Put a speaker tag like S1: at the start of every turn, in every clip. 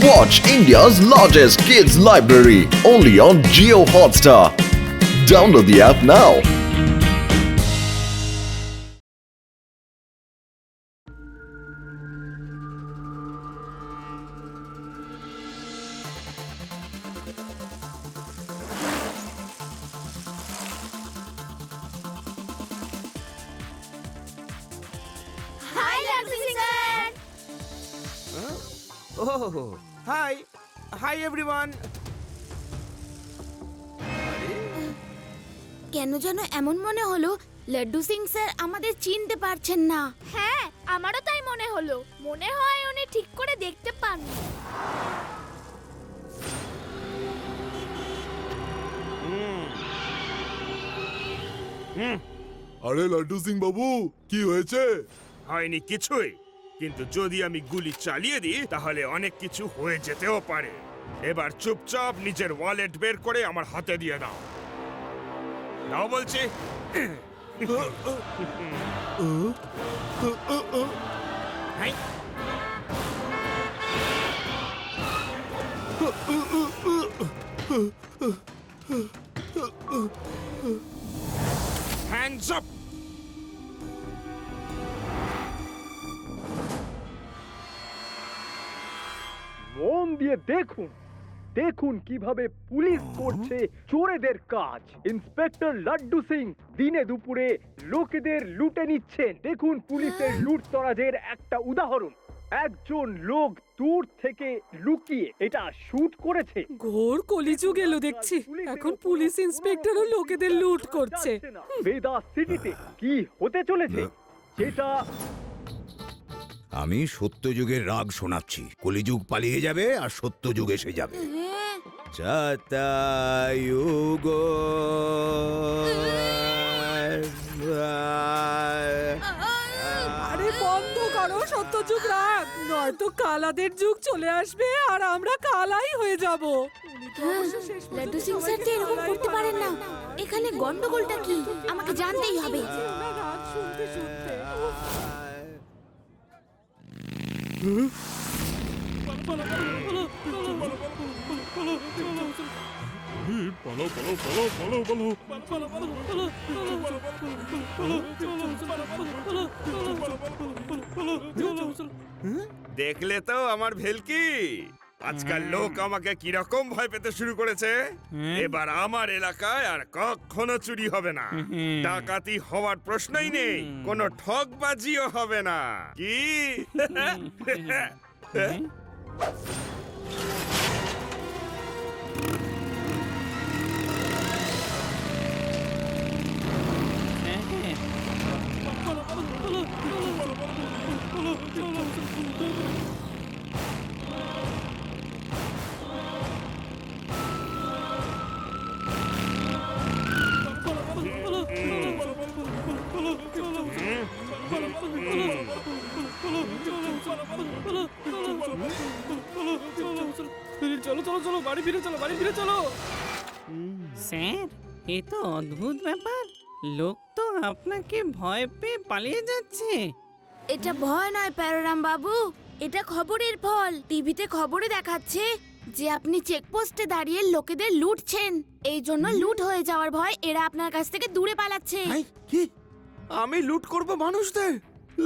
S1: Watch India's largest kids library only on Jio Hotstar. Download the app now.
S2: Hi, Lakshmi sir.
S3: Oh, hi. Hi everyone.
S2: কেন যেন এমন মনে হলো laddu Singh sir আমাদের চিনতে পারছেন না।
S4: হ্যাঁ, আমারও তাই মনে হলো। মনে হয় উনি ঠিক করে দেখতে পাননি।
S5: আরে লাড্ডু সিং বাবু কি হয়েছে?
S3: হয়নি কিছুই, কিন্তু যদি আমি গুলি চালিয়ে দিই তাহলে অনেক কিছু হয়ে যেতেও পারে। এবার চুপচাপ নিজের ওয়ালেট বের করে আমার হাতে দিয়ে দাও। দাও বলছি। হাই। Hands up!
S6: মন দিয়ে দেখুন দেখুন কিভাবে পুলিশ করছে চোরেদের কাজ। ইন্সপেক্টর লাড্ডু সিং দিনে দুপুরে লোকেদের লুটে নিচ্ছেন। দেখুন পুলিশের লুটতরাজের একটা উদাহরণ। একজন লোক দূর থেকে লুকিয়ে এটা শুট করেছে।
S7: ঘোর কলিযুগ এলো দেখছি। এখন পুলিশ ইন্সপেক্টরও লোকেদের লুট করছে।
S6: বেদা সিটিতে কি হতে চলেছে যেটা
S8: আমি সত্যযুগের রাগ শোনাচ্ছি। কলিযুগ পালিয়ে যাবে আর সত্যযুগ এসে যাবে। সত্যযুগ
S7: আরে বন্ধ করো সত্যযুগ রাগ, নয়তো কালাদের যুগ চলে আসবে আর আমরা কালাই হয়ে যাব।
S2: লাড্ডু সিং স্যার তো এরকম করতে পারেন না। এখানে গন্ডগোলটা কি আমাকে জানতেই হবে।
S7: রাগ শুনতে শুনতে
S3: দেখলে তো আমার ভেলকি, আজকাল লোক আমাকে কিরকম ভয় পেতে শুরু করেছে। এবার আমার এলাকায় আর কখনো চুরি হবে না, ডাকাতি হওয়ার প্রশ্নই নেই, কোনো ঠকবাজিও হবে না। কি
S7: চলো চলো চলো বাড়ি ফিরে চলো, বাড়ি ফিরে চলো।
S9: স্যার, এ তো অদ্ভুত ব্যাপার। লোক তো আপনাকে ভয় পেয়ে পালিয়ে যাচ্ছে।
S2: এটা ভয় নয় প্যারারাম বাবু, এটা খবরের ফল। টিভিতে খবরে দেখাচ্ছে যে আপনি চেকপোস্টে দাঁড়িয়ে লোকেদের লুটছেন। এই জন্য লুট হয়ে যাওয়ার ভয় এরা আপনার কাছ থেকে দূরে পালাচ্ছে।
S3: কি আমি লুট করব মানুষদের?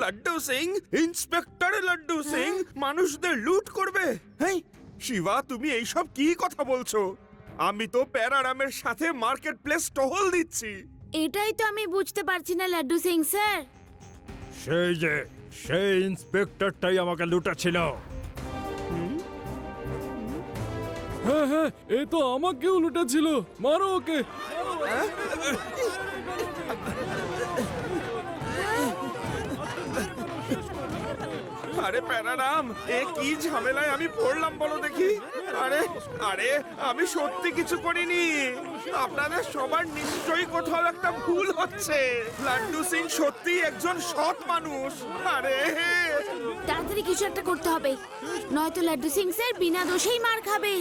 S3: লাড্ডু সিং, ইন্সপেক্টর লাড্ডু সিং মানুষদের লুট করবে? হেই শিবা, তুমি এইসব কি কথা বলছো? আমি তো প্যারারামের সাথে মার্কেট প্লেস টহল দিচ্ছি।
S2: এটাই তো আমি বুঝতে পারছি না লাড্ডু সিং স্যার।
S6: সেই ইন্সপেক্টরটাই আমাকে লুটাচ্ছিল।
S7: হ্যাঁ হ্যাঁ, এ তো আমাকেও লুটেছিল। মারো ওকে।
S3: আরে প্যারারাম, এ কি ঝামেলায় আমি পড়লাম বলো দেখি। আরে আরে আমি সত্যি কিছু করিনি। আপনাদের সবার নিশ্চয়ই কোথাও একটা ভুল হচ্ছে। লাড্ডু সিং সত্যি একজন সৎ মানুষ। আরে
S2: তাড়াতাড়ি কিছু একটা করতে হবে, নয়তো লাড্ডু সিং স্যার বিনা দোষেই মার খাবে।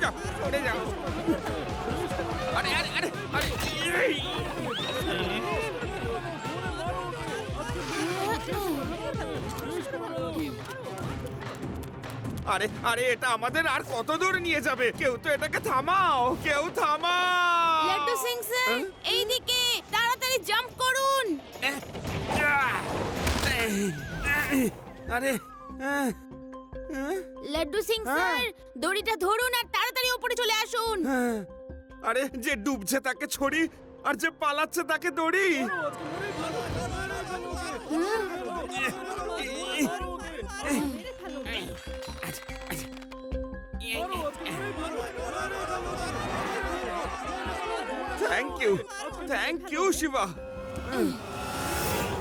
S3: যাও সরে যাও আরে আরে আরে আরে এই! আরে আরে এটা আমাদের আর কত দূর নিয়ে যাবে কেউ তো এটাকে থামাও কেউ থামাও
S2: লাড্ডু সিং স্যার এইদিকে তাড়াতাড়ি জাম্প করুন।
S3: আরে
S2: লাড্ডু সিং স্যার দড়িটা ধরুন আর তাড়াতাড়ি উপরে চলে আসুন।
S3: আরে যে ডুবছে তাকে ছড়ি আর যে পালাচ্ছে তাকে দড়ি থ্যাংক ইউ শিবা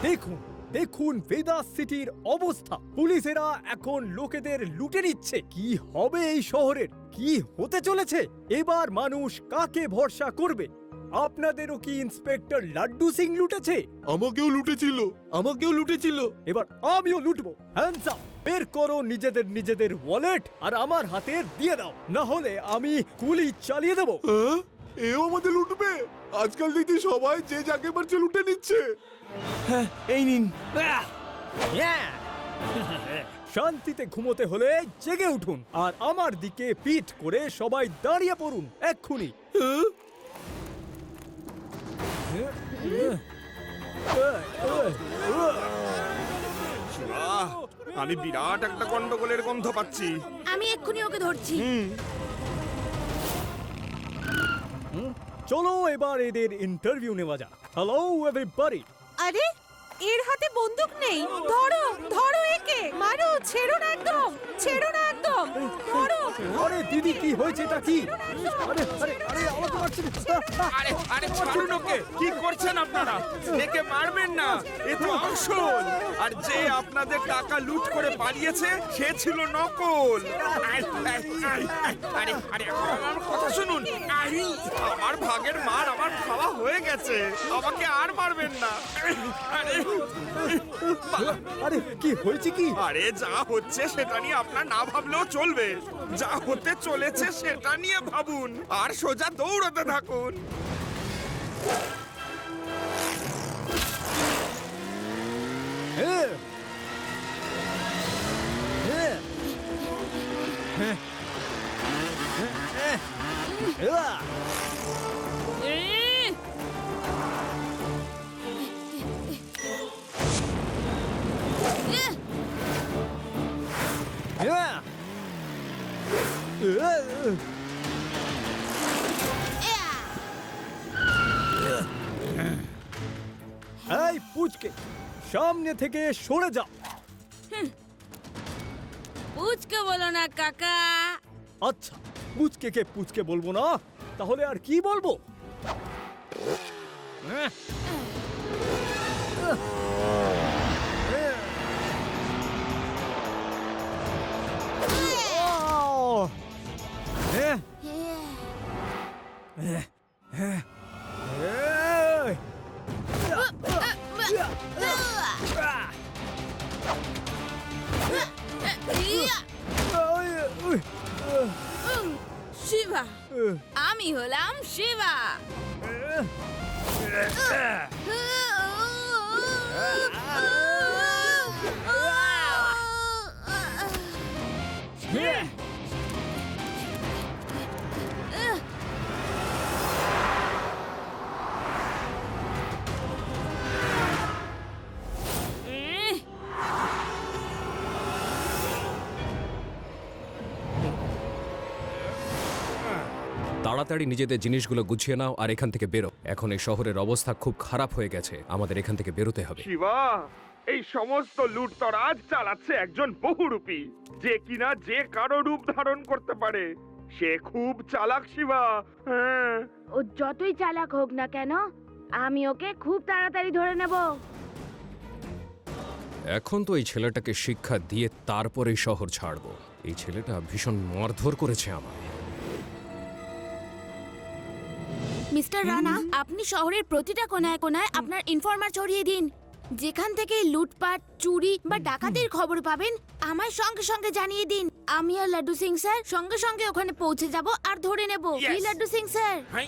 S6: দেখুন দেখুন ভেদাস সিটির অবস্থা। পুলিশেরা এখন লোকেদের লুটে নিচ্ছে। কি হবে এই শহরের? কি হতে চলেছে? এবার মানুষ কাকে ভরসা করবে? আপনাদেরও কি ইন্সপেক্টর লাড্ডু সিং লুটেছে?
S5: আমাকেও লুটেছিল।
S6: এবার আমিও লুটবো। Hands up! বের করো নিজেদের ওয়ালেট আর আমার হাতে দিয়ে দাও, না হলে আমি গুলি চালিয়ে দেবো।
S5: হ্যাঁ? এও আমাদের লুটবে? আজকাল দেখছি সবাই যে যাকে পারছে লুটে নিচ্ছে।
S3: এই নিন
S6: শান্তিতে ঘুমোতে হলে জেগে উঠুন আর আমার দিকে পিঠ করে সবাই দাঁড়িয়ে পড়ুন এক্ষুনি।
S3: বাহ, আমি বিরাট একটা গন্ডগোলের গন্ধ পাচ্ছি
S2: আমি এক্ষুনি ওকে ধরছি।
S6: চলো এবার এদের ইন্টারভিউ নেওয়া যাক। Hello everybody.
S7: আরে এর হাতে বন্দুক নেই। ধরো ধরো একে, মারো, ছেড়ো না একদম, ধরো।
S6: আরে দিদি কি হয়েছে? এটা কি? আরে আরে আরে আমাকে মারছেন।
S3: আরে আরে ছাড়ুন ওকে কি করছেন আপনারা একে মারবেন না এ তো আসল আর যে আপনাদের টাকা লুট করে পালিয়েছে সে ছিল নকল আরে আরে আমার কথা শুনুন আমার ভাগের মার আমার খাওয়া হয়ে গেছে আমাকে আর মারবেন না আরে
S6: আরে কি হয়েছে কি?
S3: আরে যা হচ্ছে সেটা নিয়ে আপনার না ভাবলেও চলবে যা হতে চলেছে সেটা নিয়ে ভাবুন আর সোজা দৌড়াতে থাকুন
S6: হ্যাঁ হ্যাঁ হ্যাঁ হ্যাঁ এই পুচকে সামনে থেকে সরে যাও।
S2: পুচকে বলো না কাকা।
S6: আচ্ছা পুচকে পুচকে বলবো না তাহলে আর কি বলবো?
S2: শিবা, আমি হলাম শিবা।
S10: তাড়াতাড়ি নিজেদের জিনিসগুলো গুছিয়ে নাও আর এখান থেকে বেরো। এখন এই শহরের অবস্থা খুব খারাপ হয়ে গেছে, আমাদের এখান থেকে বেরোতে হবে।
S3: শিবা এই সমস্ত লুটতরাজ চালাচ্ছে একজন বহুরূপী যে কিনা যে কারো রূপ ধারণ করতে পারে সে খুব চালাক শিবা হ্যাঁ
S2: ও যতই চালাক হোক না কেন আমি ওকে খুব তাড়াতাড়ি ধরে নেব।
S10: এখন তো এই ছেলেটাকে শিক্ষা দিয়ে তারপরেই শহর ছাড়বো। এই ছেলেটা ভীষণ মারধর করেছে আমায়।
S2: মিস্টার রানা, আপনি শহরের প্রতিটা কোনায় কোনায় আপনার ইনফরমার ছড়িয়ে দিন। যেখান থেকে লুটপাট, চুরি বা ডাকাতির খবর পাবেন আমায় সঙ্গে সঙ্গে জানিয়ে দিন। আমি আর লাড্ডু সিং স্যার সঙ্গে সঙ্গে ওখানে পৌঁছে যাব আর ধরে নেব কি
S3: Yes.
S2: Laddu Singh sir?
S3: Hi.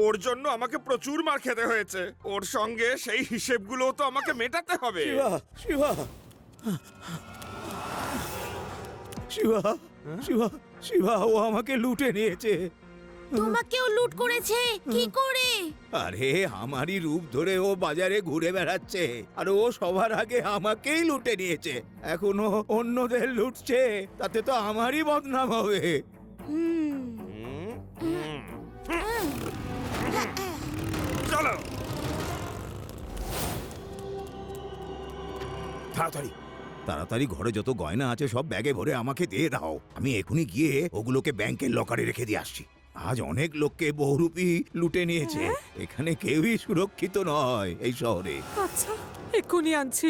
S3: ওর জন্য আমাকে প্রচুর মার খেতে হয়েছে, ওর সঙ্গে সেই হিসেবগুলো তো আমাকে মেটাতে হবে।
S8: শিবা শিবা শিবা শিবা শিবা ও আমাকে লুটে নিয়েছে।
S2: তোমাকেও লুট করেছে কি করে?
S8: আরে আমারই রূপ ধরে ও বাজারে ঘুরে বেড়াচ্ছে আর ও সবার আগে আমাকেই লুটে নিয়েছে। এখনো অন্যদের লুটছে, তাতে তো আমারই বদনাম হবে।
S3: চলো।
S8: তাড়াতাড়ি তাড়াতাড়ি ঘরে যত গয়না আছে সব ব্যাগে ভরে আমাকে দিয়ে দাও। আমি এখনই গিয়ে ওগুলোকে ব্যাংকের লকারে রেখে দিয়ে আসছি। আজ অনেক লোককে বহুরূপী লুটে নিয়েছে, এখানে কেউই সুরক্ষিত নয় এই শহরে।
S7: আচ্ছা এক্ষুনি আনছি।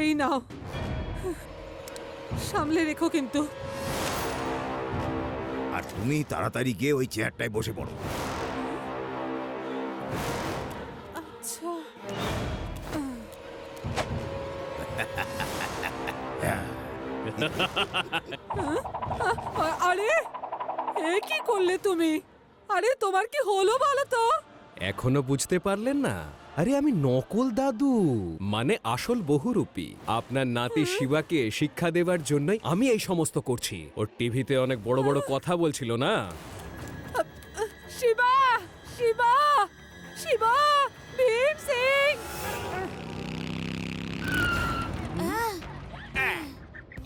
S7: এই নাও, সামলে রেখো কিন্তু।
S8: আর তুমি তাড়াতাড়ি গিয়ে ওই চেয়ারটায় বসে পড়ো।
S7: আচ্ছা আরে এ কি করলে তুমি? আরে তোমার কি হলো বলো তো?
S10: এখনো বুঝতে পারলেন না? আরে আমি নকল দাদু, মানে আসল বহুরূপী। আপনার নাতি শিবাকে শিক্ষা দেবার জন্যই আমি এই সমস্ত করছি। ওর টিভিতে অনেক বড় বড় কথা বলছিল না।
S7: শিবা শিবা শিবা ভীম সিং।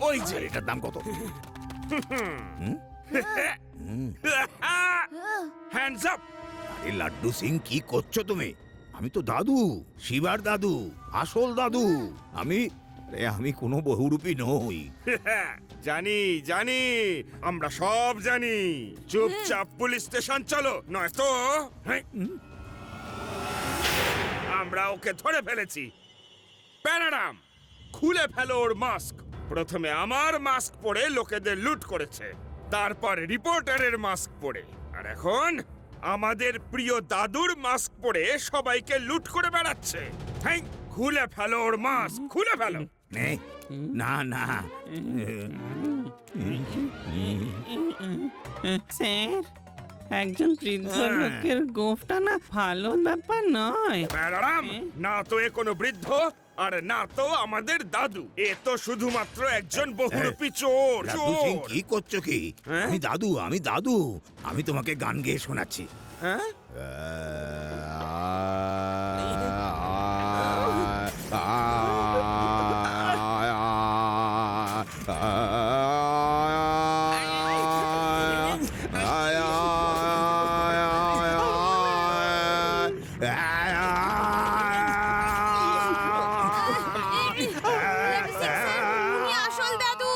S8: ওই যে এটার দাম কত?
S3: Hands up.
S8: আরে লাড্ডু সিং কি করছো তুমি? আমি তো দাদু, শিবার দাদু, আসল দাদু। আমি কোনো বহুরূপী নই।
S3: জানি জানি, আমরা সব জানি। চুপচাপ পুলিশ স্টেশন চলো, নয়তো আমরা ওকে ধরে ফেলেছি। প্যারাডাম, খুলে ফেলো ওর মাস্ক। প্রথমে আমার মাস্ক পরে লোকেদের লুট করেছে, তারপর রিপোর্টারের মাস্ক পরে, আর এখন আমাদের প্রিয় দাদুর মাস্ক পরে সবাইকে লুট করে বেড়াচ্ছে। হ্যাঁ, খুলে ফেলো ওর মাস্ক, খুলে ফেলো।
S8: নে, না না,
S9: স্যার, একজন বৃদ্ধ লোকের গোফটা না ভালো ব্যাপার নয়।
S3: প্যারাডাম, না তো এ কোনো বৃদ্ধ আর না তো আমাদের দাদু, এ তো শুধুমাত্র একজন বহুরূপী চোর।
S8: লাড্ডু সিং
S3: চোর।
S8: কি করছো কি?
S3: হ্যাঁ?
S8: আমি দাদু, আমি তোমাকে গান গেয়ে শোনাচ্ছি।
S3: হ্যাঁ?
S2: তুমি আসল দাদু।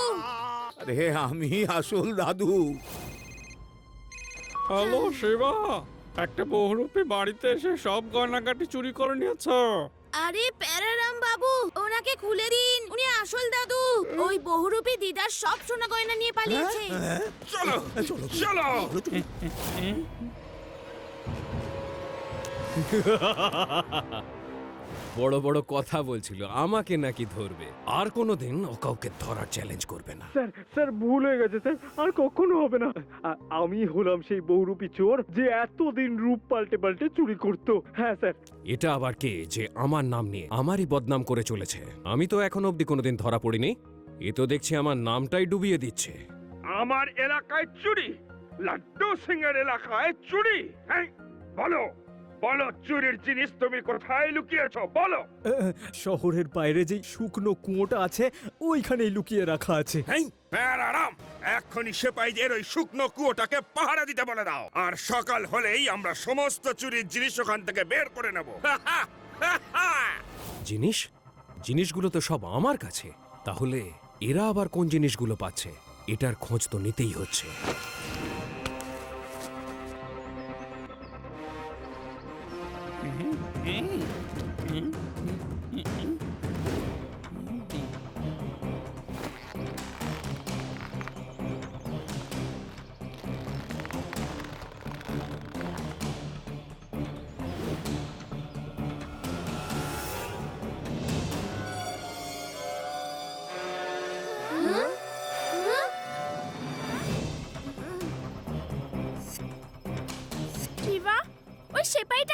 S8: আরে আমি আসল দাদু।
S6: হ্যালো শিবা, একটা বহুরূপী বাড়িতে এসে সব গয়নাগাটি চুরি করে নিয়েছ।
S2: আরে প্যারারাম বাবু, ওনাকে খুলে দিন, উনি আসল দাদু। ওই বহুরূপী দিদার সব সোনা গয়না নিয়ে পালিয়েছে।
S3: চলো চলো।
S10: বড় বড় কথা বলছিল, আমাকে নাকি ধরবে। আর কোনোদিন ও কাউকে ধরার চ্যালেঞ্জ করবে না।
S6: স্যার স্যার ভুল হয়ে গেছে স্যার, আর কখনো হবে না। আমি হলাম সেই বহুরূপী চোর যে এতদিন রূপ পাল্টে পাল্টে চুরি করতো। হ্যাঁ স্যার।
S10: এটা আবার কে যে আমার নাম নিয়ে আমারই বদনাম করে চলেছে? আমি তো এখন অবধি কোনোদিন ধরা পড়িনি। এ তো দেখছি আমার নামটাই ডুবিয়ে দিচ্ছে।
S3: আমার এলাকায় চুরি, লাড্ডু সিং এর এলাকায় চুরি। হ্যাঁ, বলো বলো, চুরির জিনিস তুমি কোথায় লুকিয়েছো? বলো।
S6: শহরের বাইরে যে শুকনো কুয়োটা আছে ওইখানেই লুকিয়ে রাখা আছে।
S3: হ্যাঁ, প্যারারাম, এক্ষুনি সেপাইদের ওই শুকনো কুয়োটাকে পাহারা দিতে বলে দাও, আর সকাল হলেই আমরা সমস্ত চুরির জিনিস ওখান থেকে বের করে নেব।
S10: জিনিসগুলো তো সব আমার কাছে, তাহলে এরা আবার কোন জিনিসগুলো পাচ্ছে? এটার খোঁজ তো নিতেই হচ্ছে।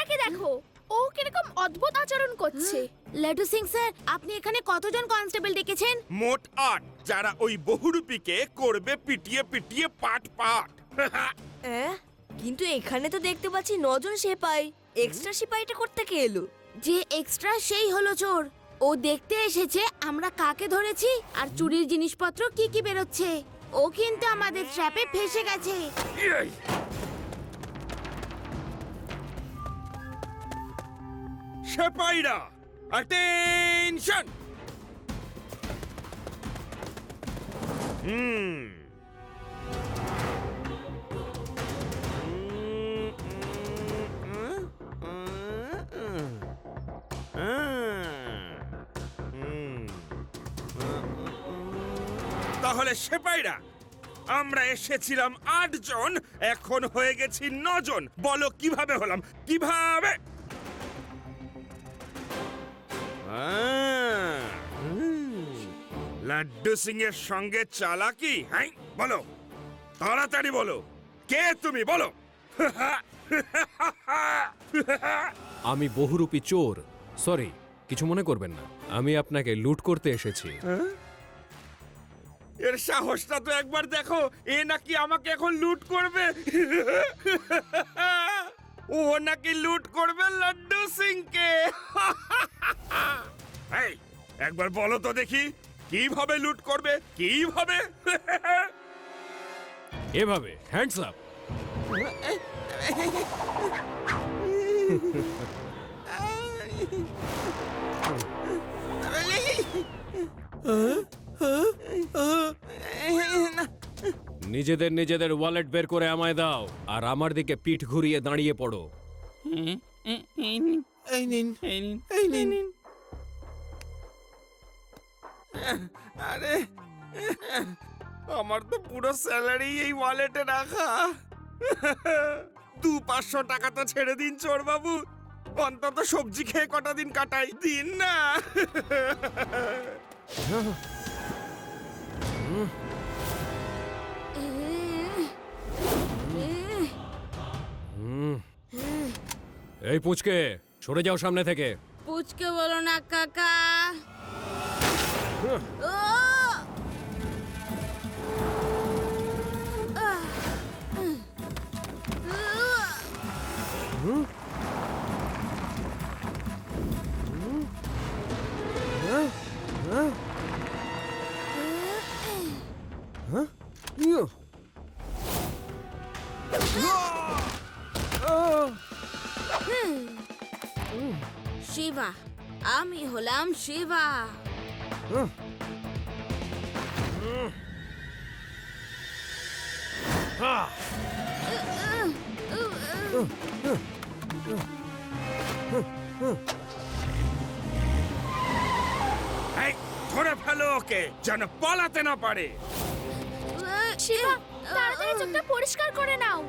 S4: মেয়েটাকে দেখো, ও কিরকম অদ্ভুত আচরণ করছে।
S2: লাড্ডু সিং স্যার, আপনি এখানে কতজন কনস্টেবল ডেকেছেন?
S3: মোট 8, যারা ওই বহুরূপীকে করবে পিটিয়ে পিটিয়ে পাট পাট।
S7: কিন্তু এখানে তো দেখতে পাচ্ছি 9 জন সিপাই। এক্সট্রা সিপাইটা করতে কে এলো?
S2: যে এক্সট্রা সেই হলো চোর। ও দেখতে এসেছে আমরা কাকে ধরেছি আর চুরির জিনিসপত্র কি কি বেরোচ্ছে। ও কিন্তু আমাদের ট্র্যাপে ফেসে গেছে।
S3: এই! সেপাইরা, অ্যাটেনশন! তাহলে সেপাইরা, আমরা এসেছিলাম 8 জন, এখন হয়ে গেছি 9 জন। বলো কিভাবে হলাম, কিভাবে? লাড্ডু সিং এর সঙ্গে চালাকি? হ্যাঁ, বলো, তাড়াতাড়ি বলো, কে তুমি, বলো।
S10: আমি বহুরূপী চোর। সরি, কিছু মনে করবেন না, আমি আপনাকে লুট করতে এসেছি।
S3: এর সাহসটা তো একবার দেখো, এ নাকি আমাকে এখন লুট করবে। ও নাকি লুট করবে লাড্ডু সিংকে। এই, একবার বলো তো দেখি, কিভাবে লুট করবে, কিভাবে?
S10: এভাবে, হ্যান্ডস আপ। নিজেদের নিজেদের ওয়ালেট বের করে আমায় দাও, আর আমার দিকে পিঠ ঘুরিয়ে দাঁড়িয়ে পড়ো।
S3: এই নিন, এই নিন। আরে, আমার তো পুরো স্যালারি এই ওয়ালেটে রাখা। 200-500 টাকা তো ছেড়ে দিন চোর বাবু, অন্তত সবজি খেয়ে কটা দিন কাটাই, দিন না।
S10: এই পুচকে, সরে যাও সামনে থেকে।
S2: পুচকে বলো না কাকা। ও! শিবা, আমি হলাম শিবা।
S3: এই, ধরে ফেলো ওকে, যেন পালাতে না পারে।
S4: শিবা, তাড়াতাড়ি চোখটা পরিষ্কার করে নাও।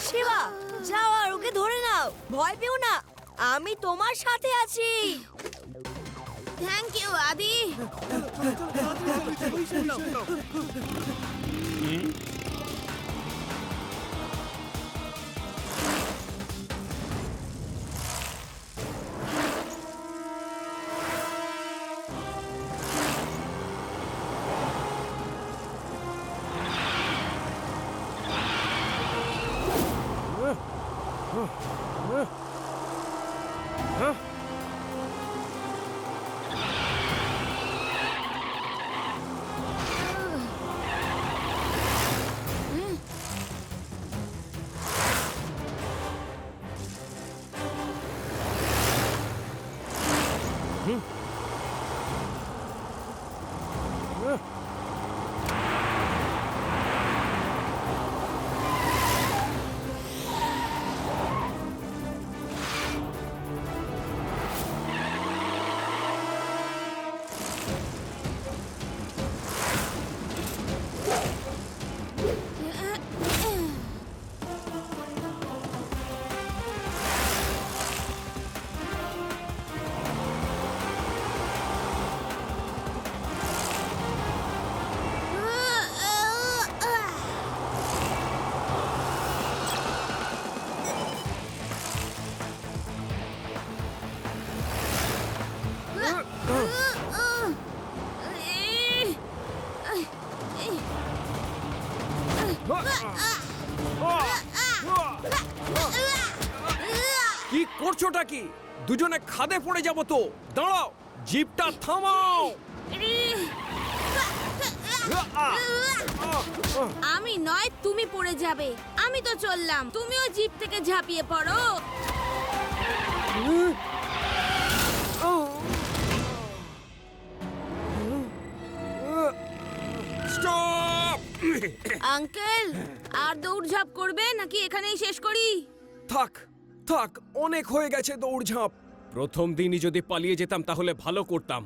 S7: শিবা, যাও আর ওকে ধরে নাও, ভয় পেও না, আমি তোমার সাথে আছি।
S2: থ্যাংক ইউ আদি।
S10: করছোটা কি? দুজনে খাদে পড়ে যাব তো। দাঁড়াও, জিপটা থামাও।
S2: আমি নয়, তুমি পড়ে যাবে। আমি তো চললাম, তুমিও জিপ থেকে ঝাঁপিয়ে পড়ো।
S3: স্টপ!
S2: আঙ্কেল, আর দৌড়ঝাঁপ করবে নাকি এখানেই শেষ করি?
S10: থাক থাক, অনেক হয়ে গেছে দৌড়ঝাঁপ। প্রথম দিনই যদি পালিয়ে যেতাম তাহলে ভালো করতাম।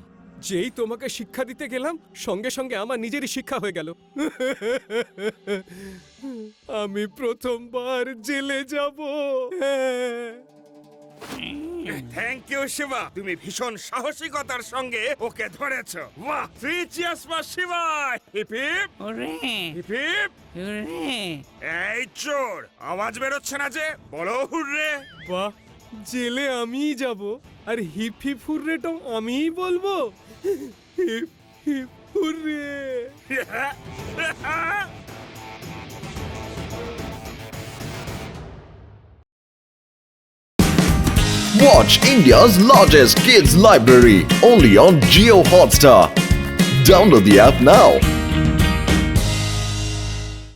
S10: যেই তোমাকে শিক্ষা দিতে গেলাম, সঙ্গে সঙ্গে আমার নিজেরই শিক্ষা হয়ে গেল। আমি প্রথমবার জেলে যাব।
S3: থ্যাংক ইউ শিবা, তুমি ভীষণ সাহসিকতার সঙ্গে ওকে ধরেছো। বাহ, 3 cheers for Shiva. Hip hip
S9: ওরে
S3: হিপ হিপ।
S9: ওরে
S3: এই চোর, আওয়াজ বেরোচ্ছে না যে, বলো হুররে।
S10: বাহ, জেলে আমিই যাব, আর হিপ হিপ হুররেটাও আমিই বলবো। Hip hip hurray.
S1: Watch India's largest kids library only on Geo Hotstar. Download the app now.